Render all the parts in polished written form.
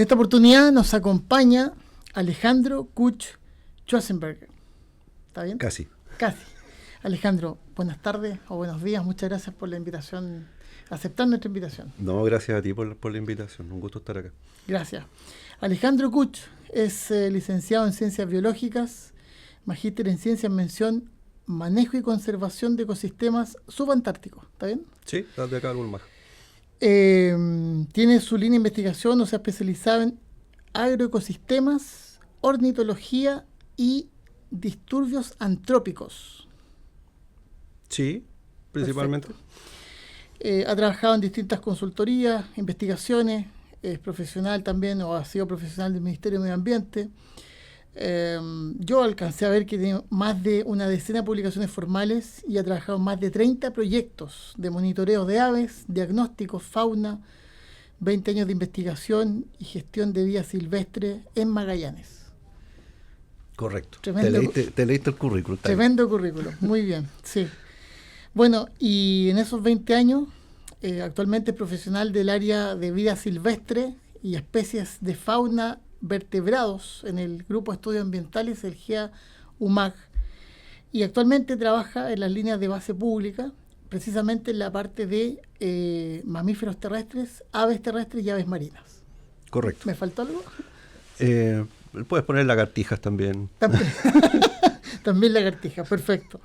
En esta oportunidad nos acompaña Alejandro Kuch Schwarzenberger. ¿Está bien? Casi. Alejandro, buenas tardes o buenos días. Muchas gracias por la invitación, aceptar nuestra invitación. No, gracias a ti por la invitación. Un gusto estar acá. Gracias. Alejandro Kuch es licenciado en Ciencias Biológicas, magíster en Ciencias mención Manejo y Conservación de Ecosistemas Subantárticos. ¿Está bien? Sí, de acá algo más. Tiene su línea de investigación, o sea, especializada en agroecosistemas, ornitología y disturbios antrópicos. Sí, principalmente. Ha trabajado en distintas consultorías, investigaciones, es profesional también, o ha sido profesional del Ministerio de Medio Ambiente. Yo alcancé a ver que tiene más de una decena de publicaciones formales y ha trabajado en más de 30 proyectos de monitoreo de aves, diagnósticos, fauna, 20 años de investigación y gestión de vida silvestre en Magallanes. Correcto. Tremendo, te leíste el currículum. Tremendo currículum, muy bien, sí. Bueno, y en esos 20 años, actualmente es profesional del área de vida silvestre y especies de fauna vertebrados en el Grupo de Estudios Ambientales, el GEA-UMAG, y actualmente trabaja en las líneas de base pública, precisamente en la parte de mamíferos terrestres, aves terrestres y aves marinas. Correcto. ¿Me faltó algo? Puedes poner lagartijas también. También lagartijas, perfecto.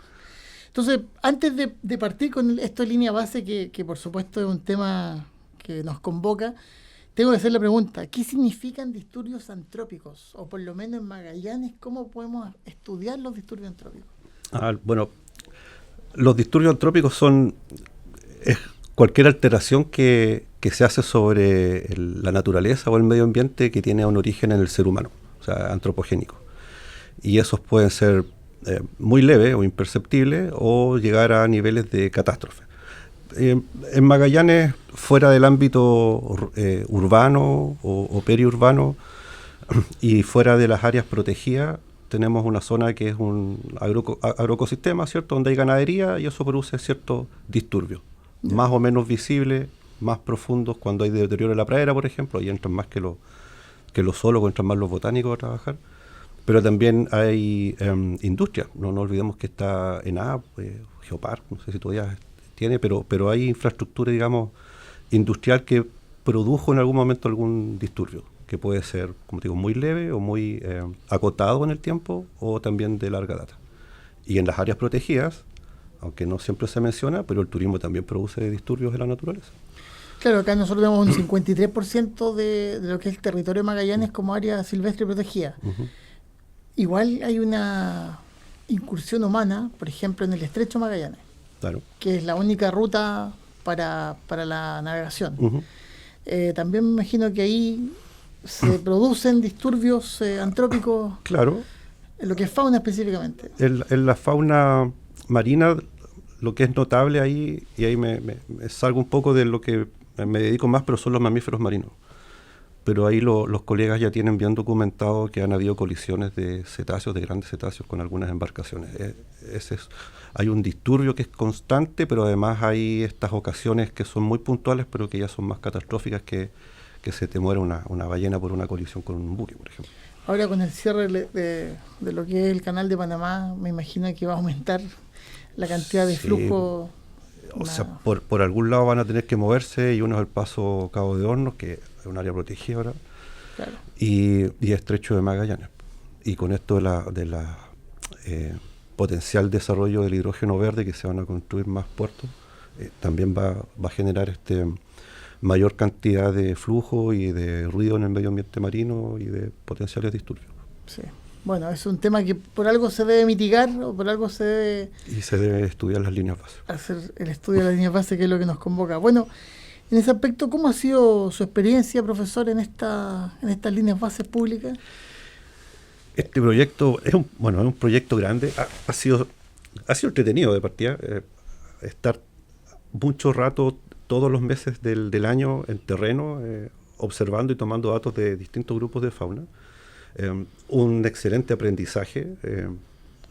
Entonces, antes de partir con esta línea base, que por supuesto es un tema que nos convoca, tengo que hacer la pregunta, ¿qué significan disturbios antrópicos? O por lo menos en Magallanes, ¿cómo podemos estudiar los disturbios antrópicos? Bueno, los disturbios antrópicos es cualquier alteración que se hace sobre la naturaleza o el medio ambiente que tiene un origen en el ser humano, o sea, antropogénico. Y esos pueden ser muy leves o imperceptibles o llegar a niveles de catástrofe. En Magallanes, fuera del ámbito urbano o periurbano y fuera de las áreas protegidas, tenemos una zona que es un agroecosistema, ¿cierto?, donde hay ganadería y eso produce ciertos disturbios, más o menos visibles, más profundos cuando hay deterioro de la pradera, por ejemplo, y entran más que los zoólogos, entran más los botánicos a trabajar. Pero también hay industria, no olvidemos que está ENAP, Geopark, no sé si todavía tiene, pero hay infraestructura, digamos, industrial que produjo en algún momento algún disturbio, que puede ser, como te digo, muy leve o muy acotado en el tiempo o también de larga data. Y en las áreas protegidas, aunque no siempre se menciona, pero el turismo también produce disturbios de la naturaleza. Claro, acá nosotros tenemos un 53% de lo que es el territorio de Magallanes como área silvestre protegida. Uh-huh. Igual hay una incursión humana, por ejemplo, en el Estrecho Magallanes, claro, que es la única ruta para la navegación. Uh-huh. También me imagino que ahí se producen disturbios antrópicos, claro, en lo que es fauna específicamente. En la fauna marina, lo que es notable ahí, y ahí me salgo un poco de lo que me dedico más, pero son los mamíferos marinos. Pero ahí los colegas ya tienen bien documentado que han habido colisiones de cetáceos, de grandes cetáceos con algunas embarcaciones. Hay un disturbio que es constante, pero además hay estas ocasiones que son muy puntuales, pero que ya son más catastróficas, que se te muere una ballena por una colisión con un buque, por ejemplo. Ahora con el cierre de lo que es el canal de Panamá, me imagino que va a aumentar la cantidad de flujo. O sea, por algún lado van a tener que moverse, y uno es el paso Cabo de Hornos, que es un área protegida ahora, claro, y Estrecho de Magallanes. Y con esto de la potencial desarrollo del hidrógeno verde, que se van a construir más puertos, también va a generar mayor cantidad de flujo y de ruido en el medio ambiente marino y de potenciales disturbios. Sí. Bueno, es un tema que por algo se debe mitigar o por algo se debe... Y se debe estudiar las líneas base. Hacer el estudio de las líneas base, que es lo que nos convoca. Bueno, en ese aspecto, ¿cómo ha sido su experiencia, profesor, en estas líneas bases públicas? Este proyecto es un proyecto grande. Ha sido entretenido de partida. Estar mucho rato, todos los meses del año en terreno, observando y tomando datos de distintos grupos de fauna. Un excelente aprendizaje.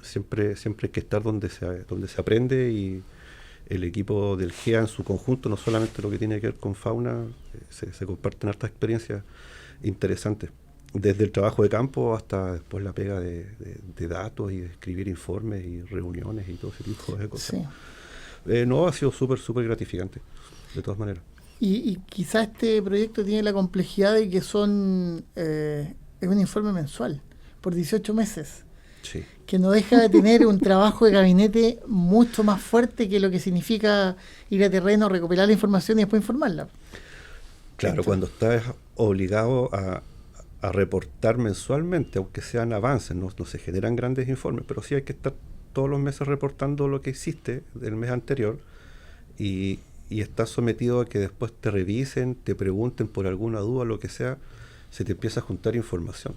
Siempre hay que estar donde se aprende, y el equipo del GEA en su conjunto, no solamente lo que tiene que ver con fauna, se comparten hartas experiencias interesantes. Desde el trabajo de campo hasta después la pega de datos y de escribir informes y reuniones y todo ese tipo de cosas. Sí. No, ha sido súper gratificante, de todas maneras. Y quizás este proyecto tiene la complejidad de que es un informe mensual, por 18 meses. Sí. Que no deja de tener un trabajo de gabinete mucho más fuerte que lo que significa ir a terreno, recopilar la información y después informarla. Claro, cuando estás obligado a reportar mensualmente, aunque sean avances, no se generan grandes informes, pero sí hay que estar todos los meses reportando lo que hiciste del mes anterior y estás sometido a que después te revisen, te pregunten por alguna duda, lo que sea, se te empieza a juntar información.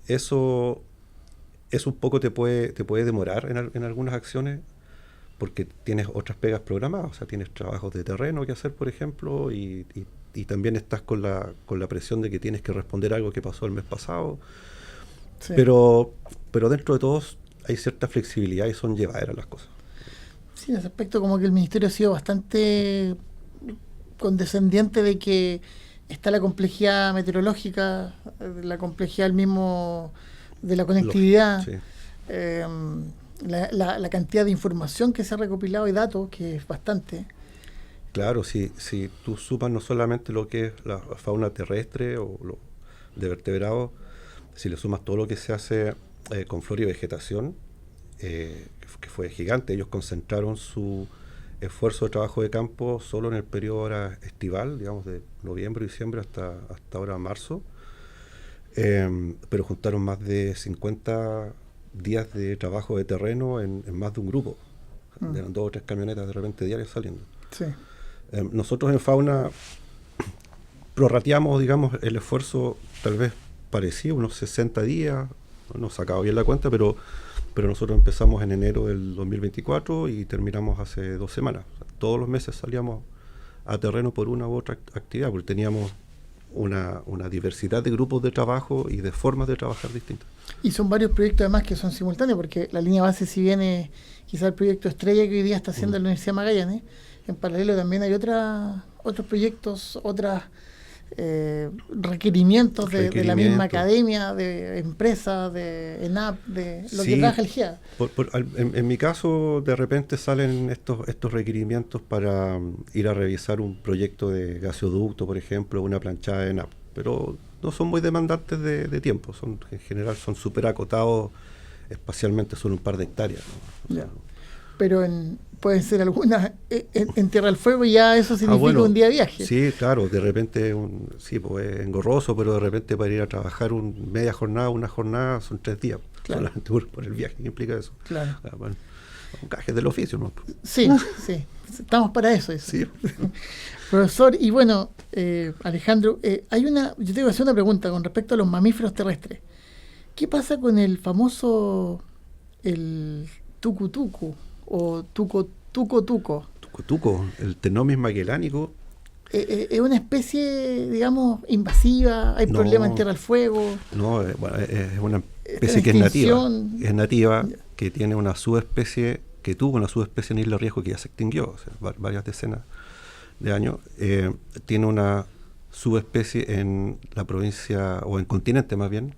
Eso un poco te puede demorar en algunas acciones porque tienes otras pegas programadas, o sea, tienes trabajos de terreno que hacer, por ejemplo, y también estás con la presión de que tienes que responder algo que pasó el mes pasado. Sí. Pero dentro de todos hay cierta flexibilidad y son llevaderas las cosas. Sí, en ese aspecto como que el Ministerio ha sido bastante condescendiente de que está la complejidad meteorológica, la complejidad del mismo de la conectividad, sí. La cantidad de información que se ha recopilado y datos, que es bastante. Claro, si tú sumas no solamente lo que es la fauna terrestre o lo de vertebrados, si le sumas todo lo que se hace con flora y vegetación, que fue gigante. Ellos concentraron su esfuerzo de trabajo de campo solo en el periodo ahora estival, digamos de noviembre, diciembre hasta ahora marzo, pero juntaron más de 50 días de trabajo de terreno en más de un grupo. Eran 2 o 3 camionetas de repente diarias saliendo. Sí. Nosotros en Fauna prorrateamos, digamos, el esfuerzo tal vez parecido, unos 60 días, no sacaba bien la cuenta, pero nosotros empezamos en enero del 2024 y terminamos hace 2 semanas. O sea, todos los meses salíamos a terreno por una u otra actividad, porque teníamos una diversidad de grupos de trabajo y de formas de trabajar distintas. Y son varios proyectos además que son simultáneos, porque la línea base, si bien es quizá el proyecto estrella que hoy día está haciendo la Universidad de Magallanes, en paralelo también hay otros proyectos, otros requerimientos de la misma academia, de empresas, de ENAP, de lo que trabaja el GEA. En mi caso, de repente salen estos requerimientos para ir a revisar un proyecto de gasoducto, por ejemplo, una planchada de ENAP, pero no son muy demandantes de tiempo, en general son súper acotados espacialmente, son un par de hectáreas, ¿no? Ya. Pero pueden ser algunas en Tierra del Fuego, ya eso significa un día de viaje. Sí, claro, de repente pues es engorroso, pero de repente para ir a trabajar media jornada, una jornada, son 3 días, claro. Solamente por el viaje que implica eso. Claro. Bueno, un gaje del oficio, ¿no? Sí, estamos para eso. Sí. Profesor, y bueno, Alejandro, yo te voy a hacer una pregunta con respecto a los mamíferos terrestres. ¿Qué pasa con el famoso, el tucutucu? O tuco-tuco. Tuco, el Ctenomys magellanicus. ¿Es una especie, digamos, invasiva? ¿Hay problemas en Tierra del Fuego? No, es una especie que es nativa. Es nativa, que tiene una subespecie, que tuvo una subespecie en Isla Riesgo que ya se extinguió, o sea, varias decenas de años. Tiene una subespecie en la provincia, o en continente más bien,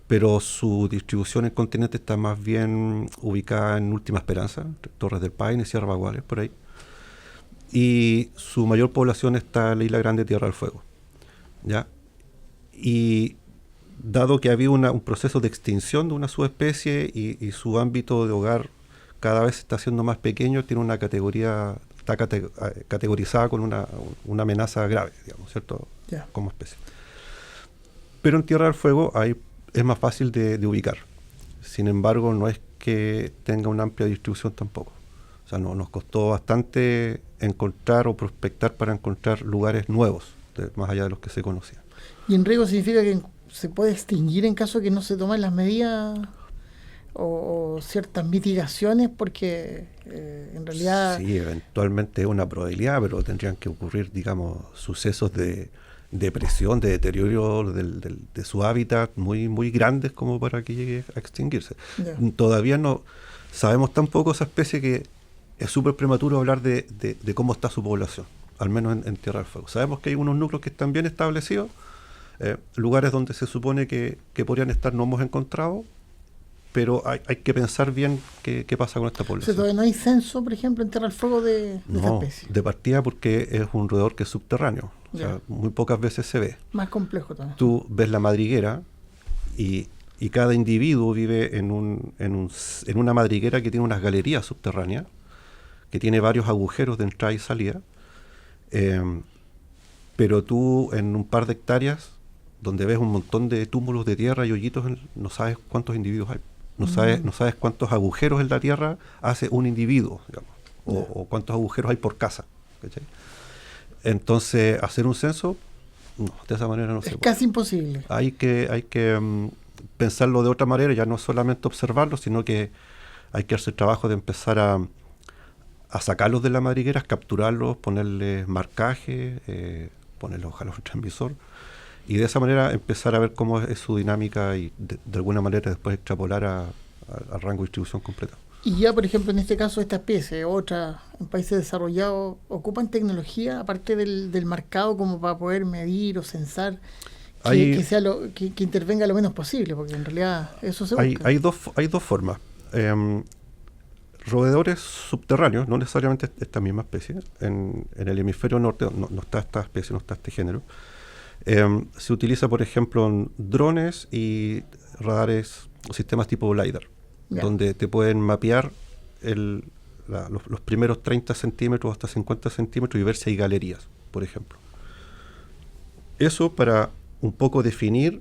pero su distribución en continente está más bien ubicada en Última Esperanza, Torres del Paine, Sierra Baguales, por ahí. Y su mayor población está en la Isla Grande, Tierra del Fuego. ¿Ya? Y dado que había un proceso de extinción de una subespecie y su ámbito de hogar cada vez está siendo más pequeño, tiene una categoría, está categorizada con una amenaza grave, digamos, ¿cierto? Yeah. Como especie. Pero en Tierra del Fuego es más fácil de ubicar. Sin embargo, no es que tenga una amplia distribución tampoco. O sea, nos costó bastante encontrar o prospectar para encontrar lugares nuevos, más allá de los que se conocían. ¿Y en riesgo significa que se puede extinguir en caso de que no se tomen las medidas o ciertas mitigaciones? Porque en realidad... Sí, eventualmente es una probabilidad, pero tendrían que ocurrir, digamos, sucesos de depresión, de deterioro de su hábitat muy grandes como para que llegue a extinguirse. Yeah. Todavía no sabemos tan poco esa especie que es súper prematuro hablar de cómo está su población. al menos en Tierra del Fuego. Sabemos que hay unos núcleos que están bien establecidos, lugares donde se supone que podrían estar no hemos encontrado, pero hay que pensar bien qué pasa con esta O sea, población. todavía no hay censo, por ejemplo, en Tierra del Fuego de esta No, especie. de partida porque es un roedor que es subterráneo, o sea, Ya. muy pocas veces se ve. Más complejo también. Tú ves la madriguera y cada individuo vive en una madriguera que tiene unas galerías subterráneas, que tiene varios agujeros de entrada y salida, pero tú en un par de hectáreas, donde ves un montón de túmulos de tierra y hoyitos, no sabes cuántos individuos hay. No sabes cuántos agujeros en la tierra hace un individuo, digamos, o cuántos agujeros hay por casa. ¿Cachai? Entonces, hacer un censo, no, de esa manera no se Es puede. casi imposible. Hay que pensarlo de otra manera, ya no solamente observarlo, sino que hay que hacer trabajo de empezar a sacarlos de la madriguera, capturarlos, ponerles marcaje, ponerles ojalá un transmisor, y de esa manera empezar a ver cómo es su dinámica y de alguna manera después extrapolar al rango de distribución completo. Y ya, por ejemplo, en este caso, esta especie, otra, en países desarrollados, ¿ocupan tecnología, aparte del marcado, como para poder medir o censar, que sea que intervenga lo menos posible? Porque en realidad eso se busca. Hay dos formas. Roedores subterráneos, no necesariamente esta misma especie, en el hemisferio norte no está esta especie, no está este género. Se utiliza, por ejemplo, drones y radares, sistemas tipo LiDAR, donde te pueden mapear los primeros 30 centímetros hasta 50 centímetros y ver si hay galerías, por ejemplo. Eso para un poco definir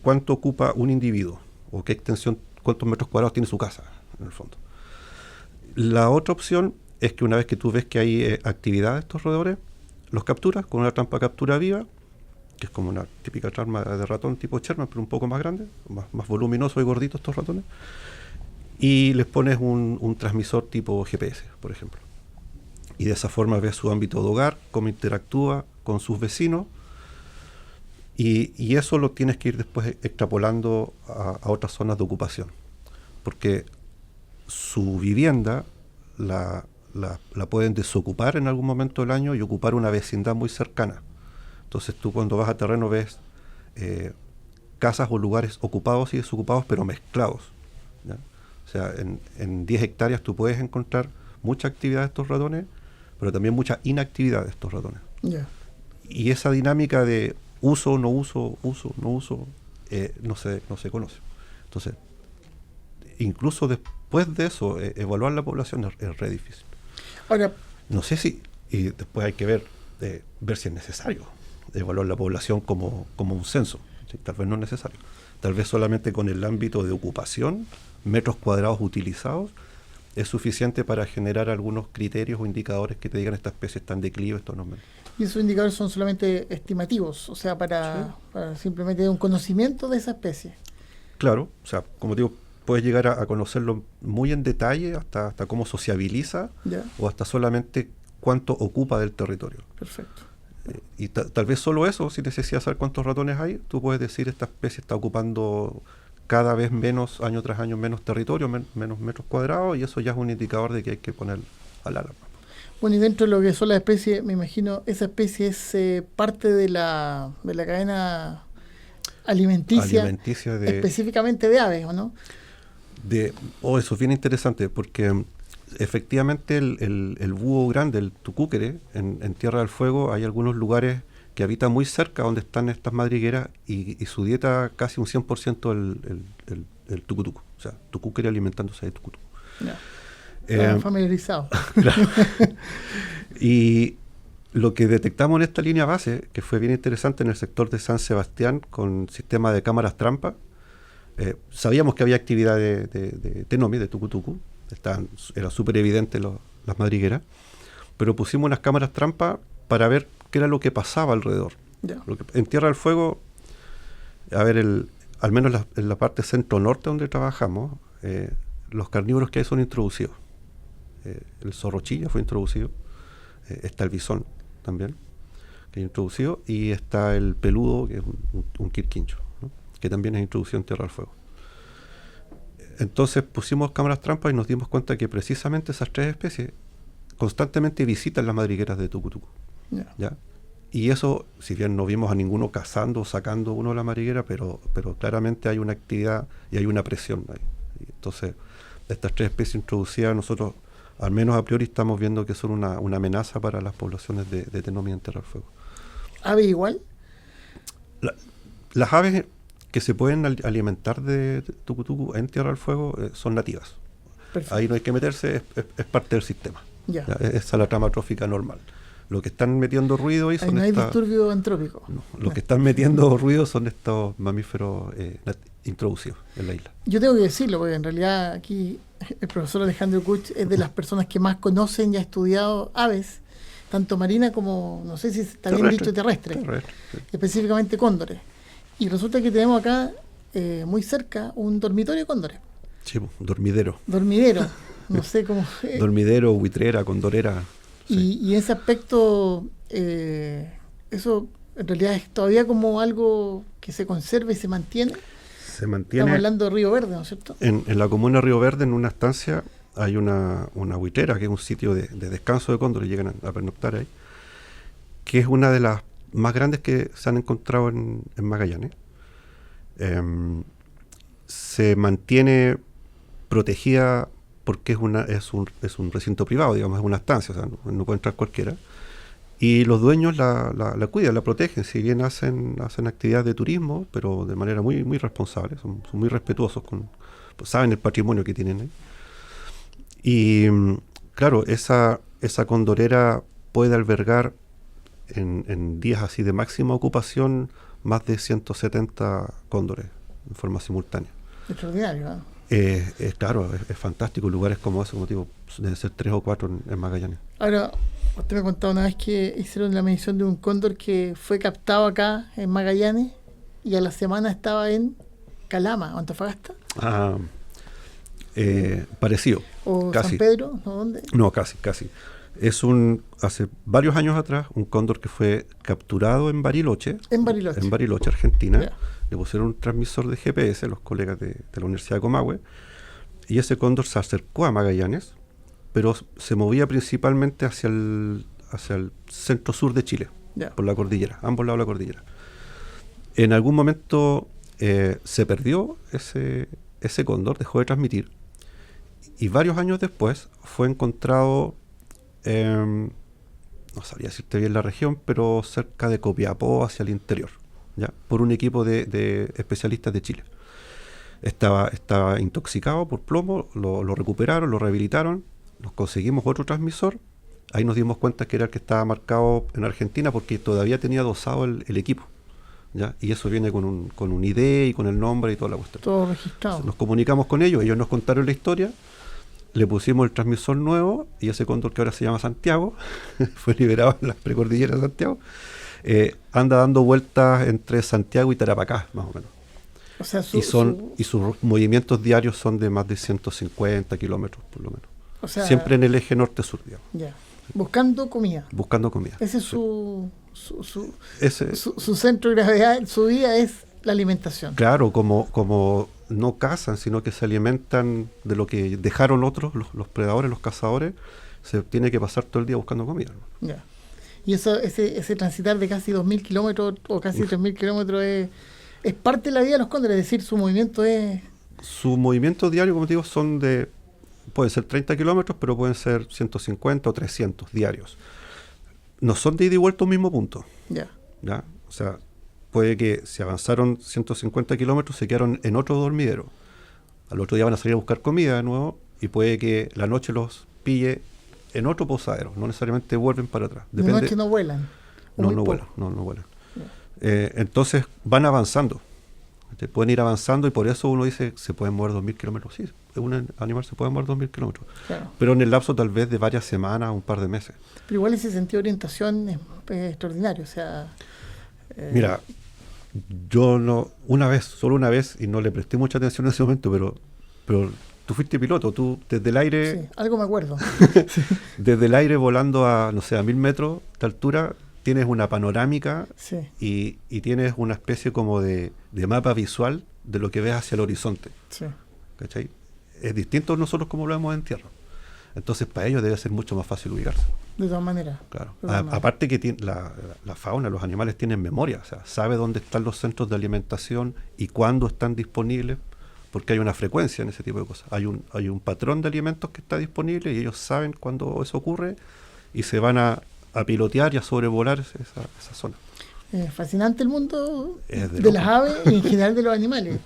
cuánto ocupa un individuo o qué extensión, cuántos metros cuadrados tiene su casa, en el fondo. La otra opción es que una vez que tú ves que hay actividad de estos roedores, los capturas con una trampa captura viva, que es como una típica trampa de ratón tipo Sherman, pero un poco más grande, más voluminoso y gordito estos ratones, y les pones un transmisor tipo GPS, por ejemplo. Y de esa forma ves su ámbito de hogar, cómo interactúa con sus vecinos, y eso lo tienes que ir después extrapolando a otras zonas de ocupación, porque su vivienda la pueden desocupar en algún momento del año y ocupar una vecindad muy cercana. Entonces tú cuando vas a terreno ves casas o lugares ocupados y desocupados, pero mezclados, ¿ya? O sea, en 10 hectáreas tú puedes encontrar mucha actividad de estos ratones, pero también mucha inactividad de estos ratones. Yeah. Y esa dinámica de uso, no uso, no se conoce. Entonces, incluso después de eso, evaluar la población es re difícil. Ahora, no sé si, y después hay que ver si es necesario evaluar la población como un censo. ¿Sí? Tal vez no es necesario. Tal vez solamente con el ámbito de ocupación, metros cuadrados utilizados, es suficiente para generar algunos criterios o indicadores que te digan esta especie está en declive, esto no es menos. Y esos indicadores son solamente estimativos, o sea, para simplemente un conocimiento de esa especie. Claro, o sea, como digo, puedes llegar a conocerlo muy en detalle, hasta cómo sociabiliza, ¿Ya? o hasta solamente cuánto ocupa del territorio. Perfecto. Y tal vez solo eso, si necesitas saber cuántos ratones hay, tú puedes decir esta especie está ocupando cada vez menos, año tras año, menos territorio, menos metros cuadrados, y eso ya es un indicador de que hay que poner alarma. Bueno, y dentro de lo que son las especies, me imagino, esa especie es parte de la cadena alimenticia específicamente de aves, ¿o no? Eso es bien interesante, porque efectivamente el búho grande, el tucúquere, en Tierra del Fuego hay algunos lugares que habitan muy cerca donde están estas madrigueras y su dieta casi un 100% el tucutuco, o sea, tucúquere alimentándose de tucutuco. Están familiarizados. Claro. Y lo que detectamos en esta línea base, que fue bien interesante en el sector de San Sebastián con sistema de cámaras trampa, sabíamos que había actividad de tenomi, de tucutucu, era súper evidente las madrigueras, pero pusimos unas cámaras trampa para ver qué era lo que pasaba alrededor. Yeah. En Tierra del Fuego, a ver, al menos en la parte centro-norte donde trabajamos, los carnívoros que hay son introducidos. El zorrochilla fue introducido, está el bisón también, que es introducido, y está el peludo, que es un quirquincho, ¿no? Que también es introducido en Tierra del Fuego. Entonces pusimos cámaras trampa y nos dimos cuenta que precisamente esas tres especies constantemente visitan las madrigueras de Tucutuco. ¿Ya? Y eso, si bien no vimos a ninguno cazando o sacando uno de la madriguera, pero claramente hay una actividad y hay una presión ahí. Y entonces, estas 3 especies introducidas, nosotros, al menos a priori, estamos viendo que son una amenaza para las poblaciones de tenomia en Tierra del Fuego. ¿Ave igual? Las aves que se pueden alimentar de Tucutuco en Tierra del Fuego son nativas. Perfecto. Ahí no hay que meterse, es parte del sistema. Ya. Esa es la trama trófica normal. Lo que están metiendo ruido ahí son no hay disturbio antrópico. No, lo que están metiendo ruido son estos mamíferos introducidos en la isla. Yo tengo que decirlo, porque en realidad aquí el profesor Alejandro Kuch es de las personas que más conocen y ha estudiado aves, tanto marina como, no sé si está bien dicho, terrestre. Sí. Específicamente cóndores. Y resulta que tenemos acá, muy cerca, un dormitorio de cóndores. Sí, dormidero. Dormidero, no sé cómo... dormidero, buitrera, condorera. Sí. Y en ese aspecto, eso en realidad es todavía como algo que se conserva y se mantiene. Se mantiene. Estamos hablando de Río Verde, ¿no es cierto? En la comuna de Río Verde, en una estancia, hay una buitrera, que es un sitio de descanso de cóndores, llegan a pernoctar ahí, que es una de las más grandes que se han encontrado en Magallanes. Se mantiene protegida porque es un recinto privado, digamos, es una estancia, o sea, no puede entrar cualquiera. Y los dueños la cuidan, la protegen, si bien hacen actividades de turismo, pero de manera muy, muy responsable, son muy respetuosos, pues saben el patrimonio que tienen ahí. Y claro, esa condorera puede albergar en días así de máxima ocupación más de 170 cóndores en forma simultánea. Extraordinario, ¿no? Claro, es fantástico. Lugares como ese, como digo, deben ser 3 o 4 en Magallanes. Ahora, usted me contaba una vez que hicieron la medición de un cóndor que fue captado acá en Magallanes y a la semana estaba en Calama, Antofagasta. Parecido. ¿O casi. San Pedro? ¿No? ¿Dónde? No, casi. Hace varios años atrás, un cóndor que fue capturado en Bariloche. En Bariloche, Argentina. Yeah. Le pusieron un transmisor de GPS, los colegas de la Universidad de Comahue, y ese cóndor se acercó a Magallanes, pero se movía principalmente hacia el centro-sur de Chile, yeah, por la cordillera, ambos lados de la cordillera. En algún momento se perdió ese cóndor, dejó de transmitir, y varios años después fue encontrado, no sabría decirte bien la región, pero cerca de Copiapó, hacia el interior, ¿ya? Por un equipo de especialistas de Chile. Estaba intoxicado por plomo, lo recuperaron, lo rehabilitaron, nos conseguimos otro transmisor, ahí nos dimos cuenta que era el que estaba marcado en Argentina porque todavía tenía dosado el equipo, ¿ya? Y eso viene con un ID y con el nombre y toda la cuestión. Todo registrado. Nos comunicamos con ellos nos contaron la historia, le pusimos el transmisor nuevo y ese cóndor, que ahora se llama Santiago, fue liberado en las precordilleras de Santiago, anda dando vueltas entre Santiago y Tarapacá, más o menos. O sea, sus movimientos diarios son de más de 150 kilómetros, por lo menos. O sea, siempre en el eje norte-sur, digamos. Ya. Buscando comida. Ese es sí. su centro de gravedad, su vida es la alimentación. Claro, como no cazan, sino que se alimentan de lo que dejaron otros, los predadores, los cazadores, se tiene que pasar todo el día buscando comida, ¿no? Ya. Y ese transitar de casi 2.000 kilómetros o casi 3.000 kilómetros es parte de la vida de los cóndores, es decir, su movimiento es... Su movimiento diario, como te digo, pueden ser 30 kilómetros, pero pueden ser 150 o 300 diarios. No son de ida y vuelta a un mismo punto. Ya. ¿Ya? O sea, puede que si avanzaron 150 kilómetros se quedaron en otro dormidero. Al otro día van a salir a buscar comida de nuevo y puede que la noche los pille en otro posadero. No necesariamente vuelven para atrás. De noche no vuelan. No vuelan. Entonces van avanzando. Pueden ir avanzando y por eso uno dice se pueden mover 2.000 kilómetros. Sí, un animal se puede mover 2.000 kilómetros. Claro. Pero en el lapso tal vez de varias semanas, un par de meses. Pero igual ese sentido de orientación es extraordinario. O sea, mira, yo solo una vez, y no le presté mucha atención en ese momento, pero tú fuiste piloto, tú desde el aire... Sí, algo me acuerdo. Desde el aire volando a 1.000 metros de altura, tienes una panorámica, sí, y tienes una especie como de mapa visual de lo que ves hacia el horizonte. Sí. ¿Cachai? Es distinto a nosotros como lo vemos en tierra. Entonces para ellos debe ser mucho más fácil ubicarse. De todas maneras. Claro. De todas maneras. Aparte que la fauna, los animales tienen memoria, o sea, sabe dónde están los centros de alimentación y cuándo están disponibles, porque hay una frecuencia en ese tipo de cosas. Hay un patrón de alimentos que está disponible y ellos saben cuándo eso ocurre y se van a pilotear y a sobrevolar esa zona. Fascinante el mundo de las aves y en general de los animales.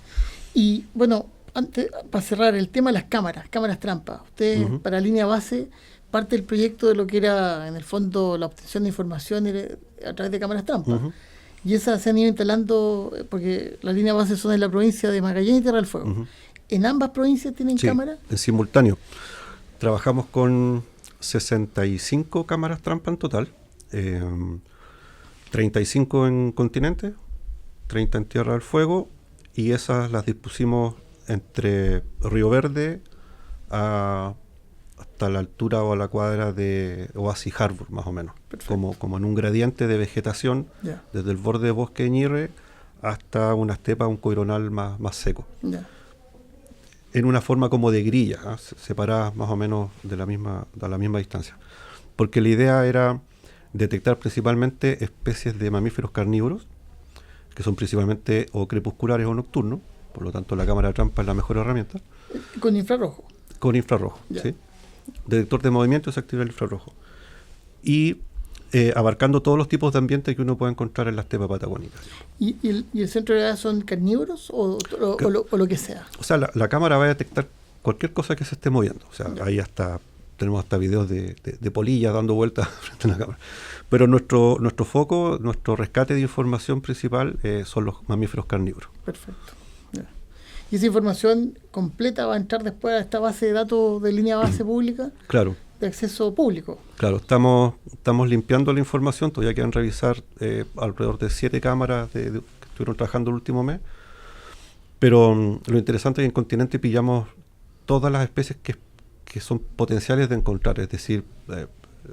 Y bueno, antes, para cerrar el tema de las cámaras trampa. Ustedes, para Línea Base, parte del proyecto de lo que era, en el fondo, la obtención de información a través de cámaras trampa. Y esas se han ido instalando, porque las líneas base son en la provincia de Magallanes y Tierra del Fuego. ¿En ambas provincias tienen cámaras? En simultáneo. Trabajamos con 65 cámaras trampa en total. 35 en continente, 30 en Tierra del Fuego, y esas las dispusimos entre Río Verde hasta la altura o a la cuadra de Oasis Harbor, más o menos. Como en un gradiente de vegetación, desde el borde de Bosque de Ñirre hasta una estepa, un coironal más seco. En una forma como de grilla, separadas más o menos a la misma distancia. Porque la idea era detectar principalmente especies de mamíferos carnívoros, que son principalmente o crepusculares o nocturnos, por lo tanto la cámara de trampa es la mejor herramienta. ¿Con infrarrojo? Con infrarrojo, sí. Detector de movimiento se activa el infrarrojo. Y abarcando todos los tipos de ambientes que uno puede encontrar en la estepa patagónica. ¿Y el centro de gravedad son carnívoros o lo que sea? O sea, la cámara va a detectar cualquier cosa que se esté moviendo. O sea, ahí tenemos hasta videos de polillas dando vueltas frente a la cámara. Pero nuestro foco, nuestro rescate de información principal son los mamíferos carnívoros. Perfecto. ¿Y esa información completa va a entrar después a esta base de datos de línea base pública? Claro. De acceso público. Claro, estamos limpiando la información. Todavía quedan revisar alrededor de 7 cámaras que estuvieron trabajando el último mes. Pero lo interesante es que en continente pillamos todas las especies que son potenciales de encontrar, es decir,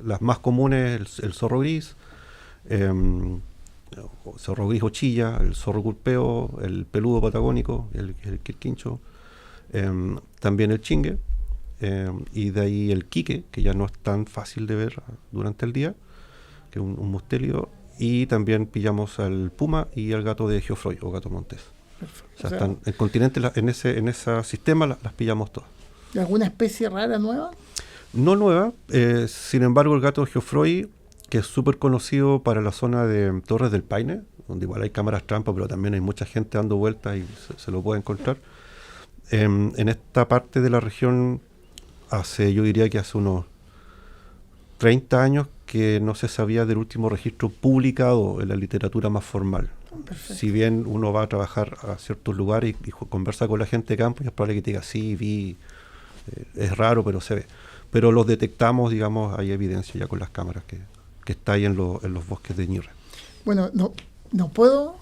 las más comunes, el zorro gris, zorro gris o chilla, el zorro culpeo, el peludo patagónico, el quirquincho, también el chingue, y de ahí el quique, que ya no es tan fácil de ver durante el día, que es un mustélido, y también pillamos al puma y al gato de Geoffroy o gato montés. O sea, están en continente, en ese sistema las pillamos todas. ¿Y alguna especie rara nueva? No nueva, sin embargo el gato Geoffroy, que es súper conocido para la zona de Torres del Paine, donde igual hay cámaras trampa, pero también hay mucha gente dando vueltas y se lo puede encontrar. En esta parte de la región yo diría que hace unos 30 años que no se sabía del último registro publicado en la literatura más formal. Perfecto. Si bien uno va a trabajar a ciertos lugares y conversa con la gente de campo, y es probable que te diga, sí, vi, es raro, pero se ve. Pero los detectamos, digamos, hay evidencia ya con las cámaras que está ahí en los bosques de Ñirre. Bueno, no puedo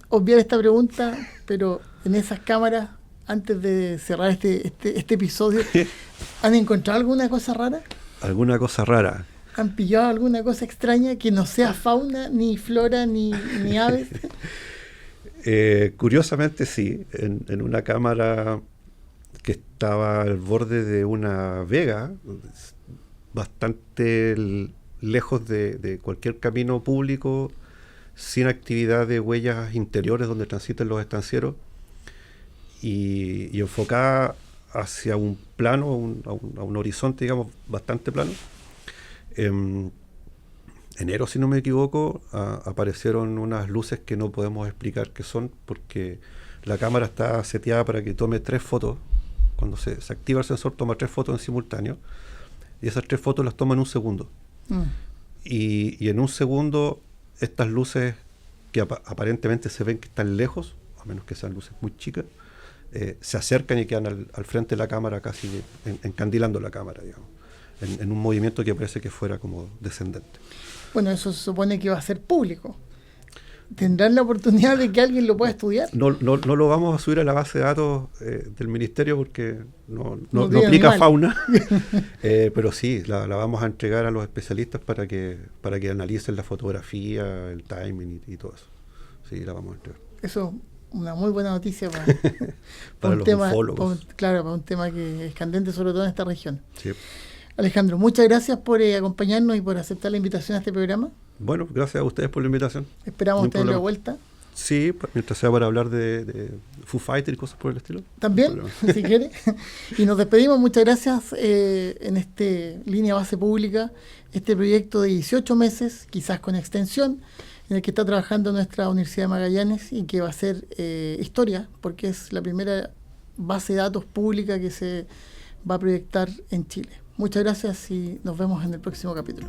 obviar esta pregunta, pero en esas cámaras, antes de cerrar este episodio, ¿han encontrado alguna cosa rara? ¿Alguna cosa rara? ¿Han pillado alguna cosa extraña que no sea fauna, ni flora, ni aves? Curiosamente sí, en una cámara que estaba al borde de una vega, bastante lejos de cualquier camino público, sin actividad de huellas interiores donde transiten los estancieros, y enfocada hacia un plano, a un horizonte, digamos, bastante plano. En enero, si no me equivoco, aparecieron unas luces que no podemos explicar qué son, porque la cámara está seteada para que tome 3 fotos. Cuando se activa el sensor, toma 3 fotos en simultáneo, y esas 3 fotos las toma en un segundo. Y en un segundo, estas luces que aparentemente se ven que están lejos, a menos que sean luces muy chicas, se acercan y quedan al frente de la cámara, casi encandilando la cámara, digamos, en un movimiento que parece que fuera como descendente. Bueno, eso se supone que va a ser público. ¿Tendrán la oportunidad de que alguien lo pueda estudiar? No lo vamos a subir a la base de datos del ministerio porque no aplica fauna, pero sí, la vamos a entregar a los especialistas para que analicen la fotografía, el timing y todo eso. Sí, la vamos a entregar. Eso es una muy buena noticia para un los tema, ufólogos. para un tema que es candente, sobre todo en esta región. Sí. Alejandro, muchas gracias por acompañarnos y por aceptar la invitación a este programa. Bueno, gracias a ustedes por la invitación. Esperamos tenerlo de vuelta. Sí, mientras sea para hablar de Foo Fighters y cosas por el estilo. También, si quiere. Y nos despedimos. Muchas gracias en este Línea Base Pública, este proyecto de 18 meses, quizás con extensión, en el que está trabajando nuestra Universidad de Magallanes y que va a ser historia, porque es la primera base de datos pública que se va a proyectar en Chile. Muchas gracias y nos vemos en el próximo capítulo.